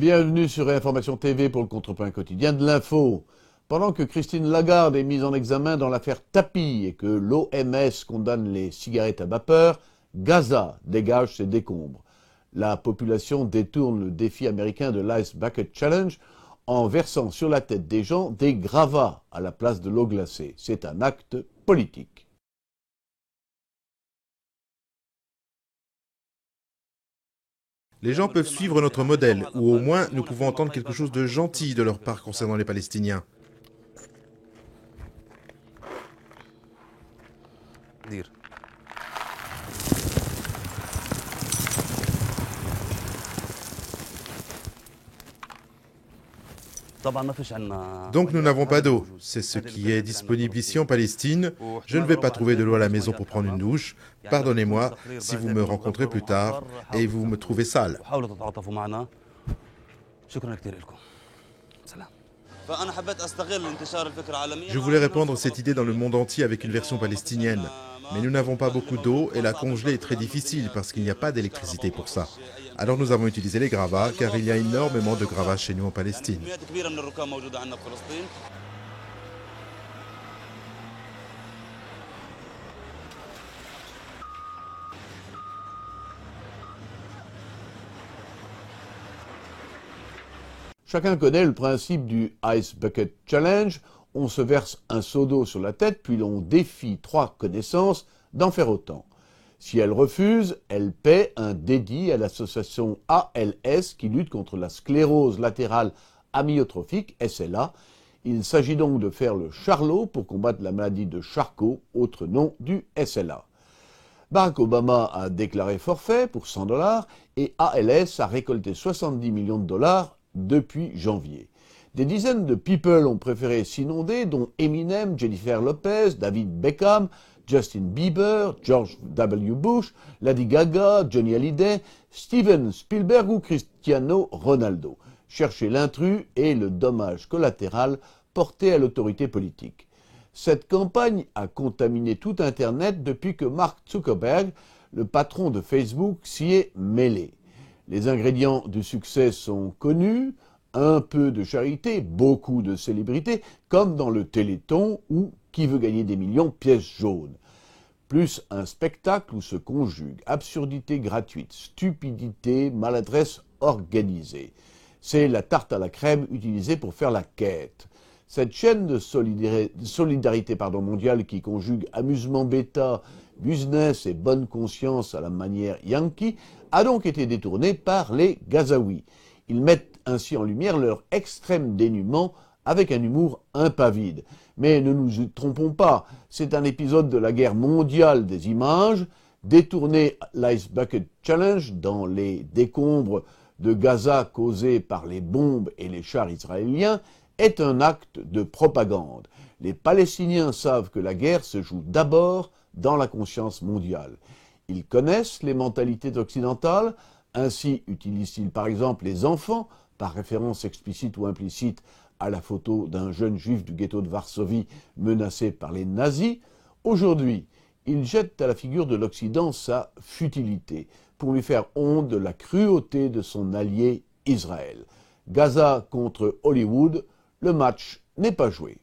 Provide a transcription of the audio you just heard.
Bienvenue sur Information TV pour le contre-point quotidien de l'info. Pendant que Christine Lagarde est mise en examen dans l'affaire Tapie et que l'OMS condamne les cigarettes à vapeur, Gaza dégage ses décombres. La population détourne le défi américain de l'Ice Bucket Challenge en versant sur la tête des gens des gravats à la place de l'eau glacée. C'est un acte politique. Les gens peuvent suivre notre modèle, ou au moins nous pouvons entendre quelque chose de gentil de leur part concernant les Palestiniens. Donc nous n'avons pas d'eau. C'est ce qui est disponible ici en Palestine. Je ne vais pas trouver de l'eau à la maison pour prendre une douche. Pardonnez-moi si vous me rencontrez plus tard et vous me trouvez sale. Je voulais répandre cette idée dans le monde entier avec une version palestinienne. Mais nous n'avons pas beaucoup d'eau et la congeler est très difficile parce qu'il n'y a pas d'électricité pour ça. Alors nous avons utilisé les gravats car il y a énormément de gravats chez nous en Palestine. Chacun connaît le principe du Ice Bucket Challenge. On se verse un seau d'eau sur la tête, puis l'on défie 3 connaissances d'en faire autant. Si elle refuse, elle paie un dédit à l'association ALS qui lutte contre la sclérose latérale amyotrophique, SLA. Il s'agit donc de faire le charlot pour combattre la maladie de Charcot, autre nom du SLA. Barack Obama a déclaré forfait pour $100 et ALS a récolté 70 millions de dollars depuis janvier. Des dizaines de people ont préféré s'inonder, dont Eminem, Jennifer Lopez, David Beckham, Justin Bieber, George W. Bush, Lady Gaga, Johnny Hallyday, Steven Spielberg ou Cristiano Ronaldo. Cherchez l'intrus et le dommage collatéral porté à l'autorité politique. Cette campagne a contaminé tout Internet depuis que Mark Zuckerberg, le patron de Facebook, s'y est mêlé. Les ingrédients du succès sont connus, un peu de charité, beaucoup de célébrité, comme dans le Téléthon ou Qui veut gagner des millions, pièce jaune. Plus un spectacle où se conjuguent absurdité gratuite, stupidité, maladresse organisée. C'est la tarte à la crème utilisée pour faire la quête. Cette chaîne de solidarité mondiale qui conjugue amusement bêta, business et bonne conscience à la manière yankee a donc été détournée par les Gazaouis. Ils mettent ainsi en lumière leur extrême dénuement avec un humour impavide. Mais ne nous trompons pas, c'est un épisode de la guerre mondiale des images. Détourner l'Ice Bucket Challenge dans les décombres de Gaza causés par les bombes et les chars israéliens est un acte de propagande. Les Palestiniens savent que la guerre se joue d'abord dans la conscience mondiale. Ils connaissent les mentalités occidentales, ainsi utilisent-ils par exemple les enfants, par référence explicite ou implicite à la photo d'un jeune juif du ghetto de Varsovie menacé par les nazis. Aujourd'hui, ils jettent à la figure de l'Occident sa futilité, pour lui faire honte de la cruauté de son allié Israël. Gaza contre Hollywood, le match n'est pas joué.